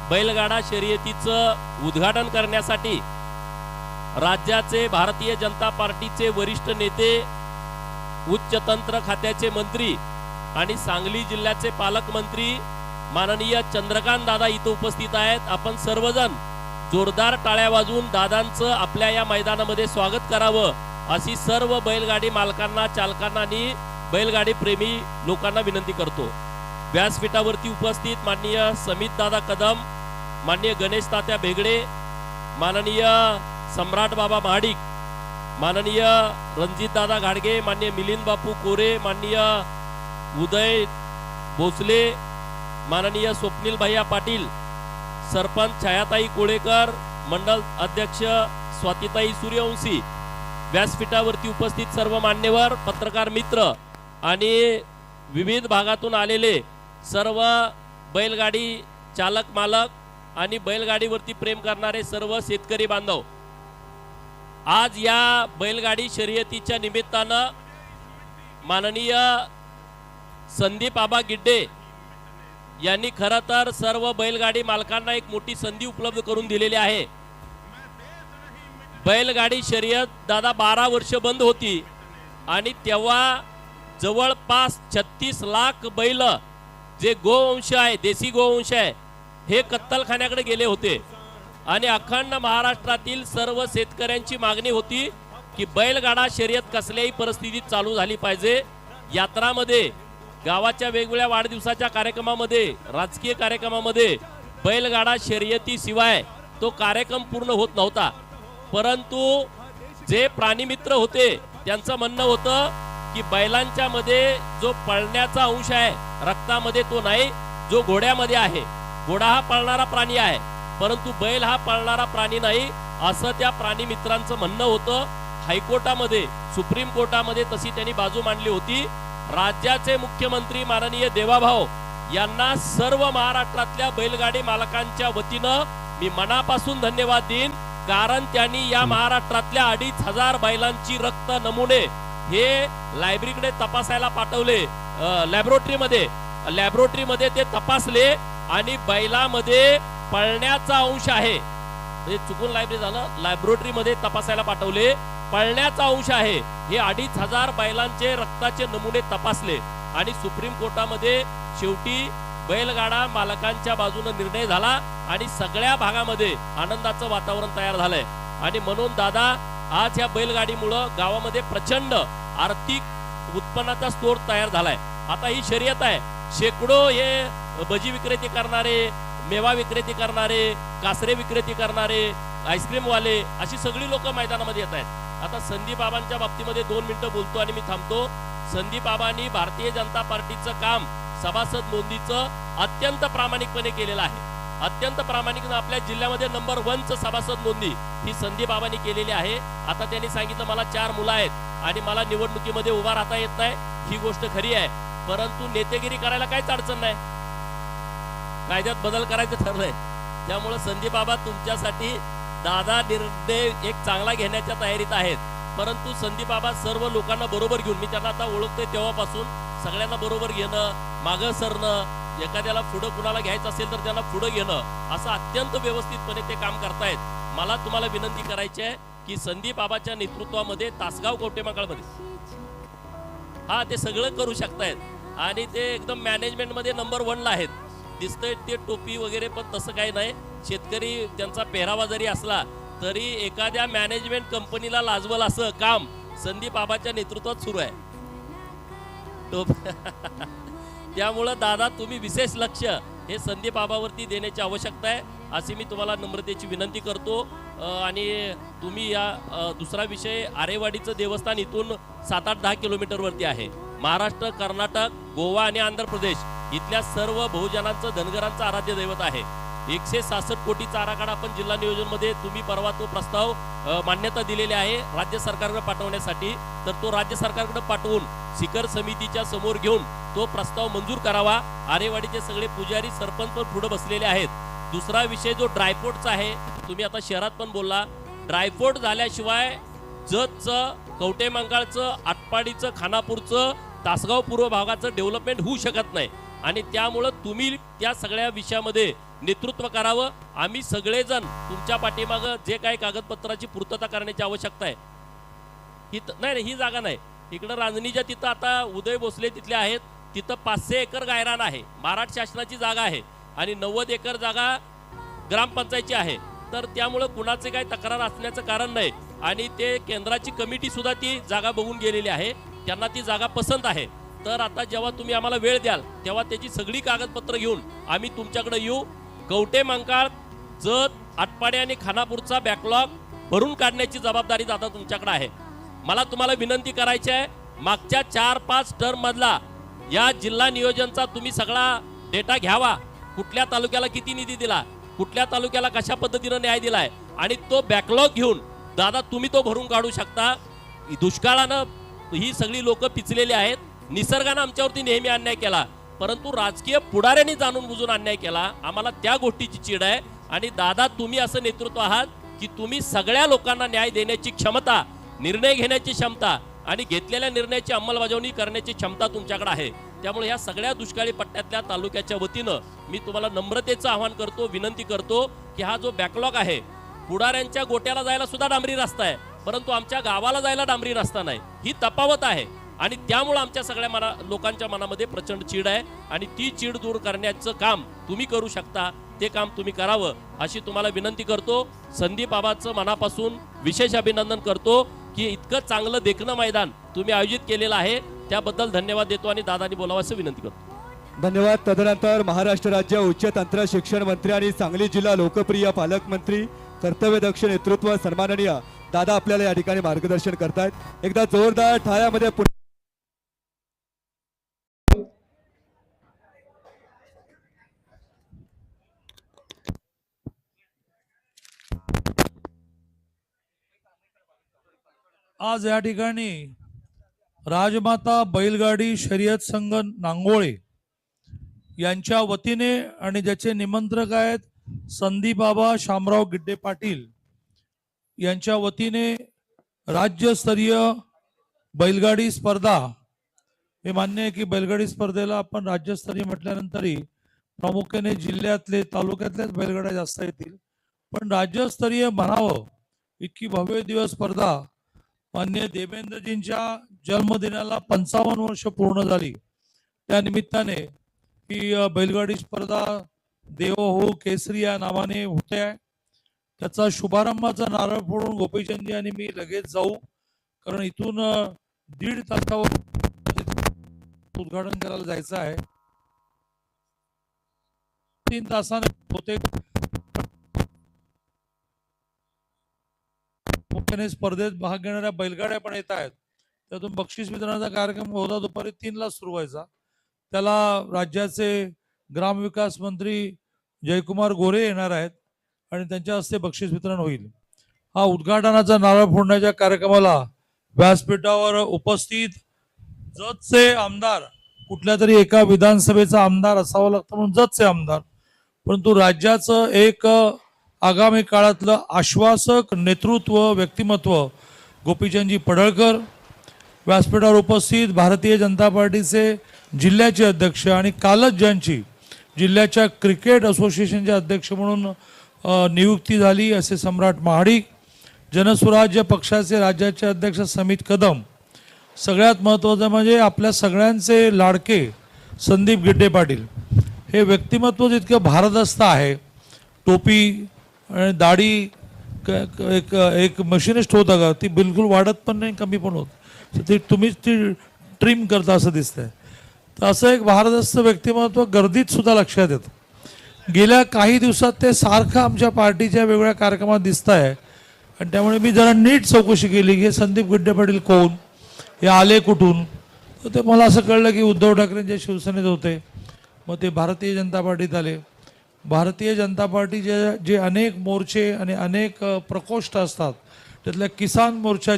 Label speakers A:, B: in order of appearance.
A: बैलगाडा शर्यतीचं उद्घाटन करण्यासाठी राज्याचे भारतीय जनता पार्टीचे वरिष्ठ नेते, उच्च तंत्र खात्याचे मंत्री आणि सांगली जिल्ह्याचे पालकमंत्री माननीय चंद्रकांत दादा इथे उपस्थित आहेत। आपण सर्वजण जोरदार टाळ्या वाजवून दादांचं आपल्या या मैदानामध्ये स्वागत करावं अशी सर्व बैलगाडी मालकांना, चालकांना आणि बैलगाडी प्रेमी लोकांना विनंती करतो। व्यासपीठावरती उपस्थित माननीय समित दादा कदम, माननीय गणेश तात्या भेगडे, माननीय सम्राट बाबा महाडिक, माननीय रणजित दादा घाडगे, माननीय मिलिंद बापू कोरे, माननीय उदय भोसले, माननीय स्वप्नील भैया पाटील, सरपंच छायाताई कोळेकर, मंडल अध्यक्ष स्वातीताई सूर्यवंशी, व्यासपीठावरती उपस्थित सर्व मान्यवर, पत्रकार मित्र आणि विविध भागातून आलेले सर्व बैलगाडी चालक मालक आणि बैलगाडीवरती प्रेम करणारे सर्व शेतकरी बांधव, आज या बैलगाडी शर्यतीच्या निमित्तानं माननीय संदीप आबा गिड्डे यांनी खरं तर सर्व बैलगाडी मालकांना एक मोठी संधी उपलब्ध करून दिलेली आहे। बैलगाडी शर्यत दादा 12 वर्ष बंद होती आणि तेव्हा जवळपास 36 लाख बैल जे गोवंश आहे, देशी गोवंश आहे, हे कत्तलखान्याकडे गेले होते आणि अखंड महाराष्ट्रातील सर्व शेतकऱ्यांची मागणी होती की बैलगाडा शर्यत कसल्याही परिस्थितीत चालू झाली पाहिजे। यात्रामध्ये, गावाच्या वेगवेगळ्या वाढदिवसाच्या कार्यक्रमामध्ये, राजकीय कार्यक्रमामध्ये बैलगाडा शर्यतीशिवाय तो कार्यक्रम पूर्ण होत नव्हता। परंतु जे प्राणीमित्र होते त्यांचं म्हणणं होतं की बैलांच्या मध्ये जो पळण्याचा अंश आहे रक्तामध्ये तो नाही, जो घोड्यामध्ये आहे। घोडा हा पळणारा प्राणी आहे, परंतु बैल हा पळणारा प्राणी नाही, असं त्या प्राणी मित्रांचं म्हणणं होतं। हायकोर्टामध्ये, सुप्रीम कोर्टामध्ये तशी त्यांनी बाजू मांडली होती। राज्याचे मुख्यमंत्री माननीय देवाभाऊ यांना सर्व महाराष्ट्रातल्या बैलगाडी मालकांच्या वतीनं मी मनापासून धन्यवाद देईन, कारण त्यांनी या महाराष्ट्रातल्या 2500 बैलांची रक्त नमुने हे लायब्ररीकडे तपासायला पाठवले। लॅबोरेटरीमध्ये ते तपासले आणि बैलामध्ये पळण्याचा अंश आहे, म्हणजे चुकून लायब्ररी झालं, लॅबोरेटरीमध्ये तपासायला पाठवले, पळण्याचा अंश आहे, हे 2500 बैलांचे रक्ताचे नमुने तपासले आणि सुप्रीम कोर्टामध्ये शेवटी बैलगाडा मालकांच्या बाजूने निर्णय झाला आणि सगळ्या भागामध्ये आनंदाचं वातावरण तयार झालंय। आणि म्हणून दादा, आज या बैलगाडीमुळे गावामध्ये प्रचंड आर्थिक उत्पन्नाचा स्रोत तयार झालाय। आता ही शर्यत आहे, शेकडो हे भजी विक्रेते करणारे, मेवा विक्रेते करणारे, कासरे विक्रेते करणारे, आईस्क्रीम वाले, अशी सगळी लोक मैदानामध्ये येत आहेत। आता संदीप बाबांच्या बाबतीमध्ये 2 मिनिटं बोलतो आणि मी थांबतो। संदीप बाबांनी भारतीय जनता पार्टीचं काम सभासद नोंदीचं अत्यंत प्रामाणिकपणे केलेलं आहे। अत्यंत प्रामाणिकपणे आपल्या जिल्ह्यामध्ये नंबर 1चं सभासद नोंदणी ही संदीप बाबांनी केलेली आहे। आता त्यांनी सांगितलं मला 4 मुलं आहेत आणि मला निवडणुकीमध्ये उभा राहता येत नाही, ही गोष्ट खरी आहे, परंतु नेतेगिरी करायला काहीच अडचण नाही, कायद्यात बदल करायचं ठरलंय। त्यामुळे संदीप बाबा तुमच्यासाठी दादा निर्णय एक चांगला घेण्याच्या तयारीत आहेत, परंतु संदीप बाबा सर्व लोकांना बरोबर घेऊन, मी त्यांना आता ओळखतोय तेव्हापासून, सगळ्यांना बरोबर घेणं, मागं सरणं, एखाद्याला पुढं कुणाला घ्यायचं असेल तर त्यांना पुढं घेणं, असं अत्यंत व्यवस्थितपणे ते काम करतायत। मला तुम्हाला विनंती करायची आहे की संदीप बाबाच्या नेतृत्वामध्ये तासगाव कवटेमहांकाळमध्ये हा ते सगळं करू शकतायत आणि ते एकदम मॅनेजमेंटमध्ये नंबर 1ला आहेत। दिसतंय ते टोपी वगैरे, पण तसं काही नाही। शेतकरी त्यांचा पेहरावा जरी असला तरी एखाद्या मॅनेजमेंट कंपनीला लाजवल असं काम संदीप बाबाच्या नेतृत्वात सुरू आहे। त्यामुळे दादा, तुम्ही विशेष लक्ष हे संदीप बाबावरती देण्याची आवश्यकता आहे अशी मी तुम्हाला नम्रतेची विनंती करतो। आणि तुम्ही या दुसरा विषय, आरेवाडीचं देवस्थान इथून 7-8-10 किलोमीटरवरती आहे। महाराष्ट्र, कर्नाटक, गोवा आणि आंध्र प्रदेश इथल्या सर्व बहुजनांचं, धनगरांचं आराध्य दैवत आहे। 166 कोटीचा आराखडा आपण जिल्हा नियोजन मध्ये, तुम्ही परवा तो प्रस्ताव मान्यता दिलेली आहे राज्य सरकारकडे पाठवण्यासाठी, तर तो राज्य सरकारकडे पाठवून शिखर समितीच्या समोर घेऊन तो प्रस्ताव मंजूर करावा। आरेवाडीचे सगळे पुजारी, सरपंच पण पुढे बसलेले आहेत। दुसरा विषय जो ड्रायपोर्टचा आहे, तुम्ही आता शहरात पण बोलला, ड्रायपोर्ट झाल्याशिवाय जतचं, कवटेमहांकाळचं, आटपाडीचं, खानापूरचं, तासगाव पूर्व भागाचं डेव्हलपमेंट होऊ शकत नाही। आणि त्यामुळं तुम्ही त्या सगळ्या विषयामध्ये नेतृत्व करावं. आम्ही सगळेजण तुमच्या पाठीमागं जे काही कागदपत्राची पूर्तता करण्याची आवश्यकता आहे नाही ही जागा नाही, इकडं रांजणीच्या तिथं आता उदय भोसले तिथले आहेत, तिथं 500 एकर गायरान आहे, महाराष्ट्र शासनाची जागा आहे आणि 90 एकर जागा ग्रामपंचायतची आहे. तर त्यामुळं कुणाचे काही तक्रार असण्याचं कारण नाही आणि ते केंद्राची कमिटी सुद्धा ती जागा बघून गेलेली आहे, त्यांना ती जागा पसंत आहे. तर आता जेव्हा तुम्ही आम्हाला वेळ द्याल तेव्हा त्याची सगळी कागदपत्र घेऊन आम्ही तुमच्याकडे येऊ. कवठे मंकाळ, जत, आटपाडी आणि खानापूरचा बॅकलॉग भरून काढण्याची जबाबदारी दादा तुमच्याकडे आहे. मला तुम्हाला विनंती करायची आहे, मागच्या 4-5 टर्म मधला या जिल्हा नियोजनचा तुम्ही सगळा डेटा घ्यावा. कुठल्या तालुक्याला किती निधी दिला, कुठल्या तालुक्याला कशा पद्धतीने न्याय दिलाय आणि तो बॅकलॉग घेऊन दादा तुम्ही तो भरून काढू शकता. दुष्काळानं ही सगळी लोक पिचलेली आहेत, निसर्गानं आमच्यावरती नेहमी अन्याय केला, परंतु राजकीय पुढाऱ्यांनी जाणून बुजून अन्याय केला. आम्हाला त्या गोष्टीची चीड आहे आणि दादा तुम्ही असं नेतृत्व आहात की तुम्ही सगळ्या लोकांना न्याय देण्याची क्षमता, निर्णय घेण्याची क्षमता आणि घेतलेल्या निर्णयाची अंमलबजावणी करण्याची क्षमता तुमच्याकडे आहे. त्यामुळे या सगळ्या दुष्काळी पट्ट्यातल्या तालुक्याच्या वतीनं मी तुम्हाला नम्रतेचं आवाहन करतो, विनंती करतो की हा जो बॅकलॉग आहे, पुढाऱ्यांच्या गोट्याला जायला सुद्धा डांबरी रस्ता आहे, परंतु आमच्या गावाला जायला डांबरी रस्ता नाही, ही तफावत आहे. आणि त्यामुळे आमच्या सगळ्या लोकांच्या मनामध्ये प्रचंड चीड आहे आणि ती चीड दूर करण्याचं काम तुम्ही करू शकता, ते काम तुम्ही करावं अशी तुम्हाला विनंती करतो. संदीप आबाचं मनापासून विशेष अभिनंदन करतो की इतकं चांगलं देखणं मैदान तुम्ही आयोजित केलेलं आहे, त्याबद्दल धन्यवाद देतो आणि दादांनी बोलावं असं विनंती करतो.
B: धन्यवाद. तदनंतर महाराष्ट्र राज्य उच्च तंत्र शिक्षण मंत्री आणि सांगली जिल्हा लोकप्रिय पालकमंत्री कर्तव्यदक्ष नेतृत्व सन्माननीय दादा आपल्याला या ठिकाणी मार्गदर्शन करतायत. एकदा जोरदार ठाण्यामध्ये
C: आज या ठिकाणी राजमाता बैलगाडी शर्यत संघ नांगोळे यांच्या वतीने आणि ज्याचे निमंत्रक आहेत संदीप बाबा शामराव गिड्डे पाटील यांच्या वतीने राज्यस्तरीय बैलगाडी स्पर्धा, हे मान्य आहे की बैलगाडी स्पर्धेला आपण राज्यस्तरीय म्हटल्यानंतरही प्रामुख्याने जिल्ह्यातले तालुक्यातल्याच बैलगाड्या जास्त येतील, पण राज्यस्तरीय म्हणावं इतकी भव्य दिवस स्पर्धा मान्य देवेंद्रजींच्या जन्मदिनाला 55 वर्ष पूर्ण झाली. त्या निमित्ताने ही बैलगाडी स्पर्धा देवहो केसरी या नावाने होते आहे. त्याचा शुभारंभाचा नारळ फोडून गोपीचंदजी आणि मी लगेच जाऊ, कारण इथून 1.5 तासावर उद्घाटन करायला जायचं आहे. 3 तासाने होते. मुख्याने स्पर्धेत भाग घेणाऱ्या बैलगाड्या पण येत आहेत. त्यातून बक्षीस वितरणाचा कार्यक्रम होता दुपारी 3ला सुरू व्हायचा. त्याला राज्याचे ग्रामविकास मंत्री जयकुमार गोरे येणार आहेत आणि त्यांच्या हस्ते बक्षीस वितरण होईल. हा उद्घाटनाचा नारळ फोडण्याच्या कार्यक्रमाला व्यासपीठावर उपस्थित जतचे आमदार, कुठल्या तरी एका विधानसभेचा आमदार असावं लागतं म्हणून जतचे आमदार, परंतु राज्याचं एक आगामी काळातलं आश्वासक नेतृत्व व्यक्तिमत्व गोपीचंदजी पडळकर, व्यासपीठावर उपस्थित भारतीय जनता पार्टीचे जिल्ह्याचे अध्यक्ष आणि कालच ज्यांची जिल्ह्याच्या क्रिकेट असोसिएशनचे अध्यक्ष म्हणून नियुक्ती झाली असे सम्राट महाडिक, जनसुराज्य पक्षाचे राज्याचे अध्यक्ष समित कदम, सगळ्यात महत्त्वाचं म्हणजे आपल्या सगळ्यांचे लाडके संदीप गिड्डे पाटील. हे व्यक्तिमत्व जितकं भारदस्त आहे, टोपी आणि दाढी एक मशिनिस्ट होता का, ती बिलकुल वाढत पण नाही कमी पण होत, ती तुम्हीच ती ट्रिम करता असं दिसतंय. तर असं एक भारदस्त व्यक्तिमत्व गर्दीत सुद्धा लक्षात येतं. गेल्या काही दिवसात ते सारखं आमच्या पार्टीच्या वेगवेगळ्या कार्यक्रमात दिसत आहे आणि त्यामुळे मी जरा नीट चौकशी केली की संदीप गिड्डे पाटील कोण, हे आले कुठून. तर ते मला असं कळलं की उद्धव ठाकरेंच्या शिवसेनेत होते, मग ते भारतीय जनता पार्टीत आले. भारतीय जनता पार्टीचे जे अनेक मोर्चे आणि अनेक प्रकोष्ठ असतात त्यातल्या किसान मोर्चाचे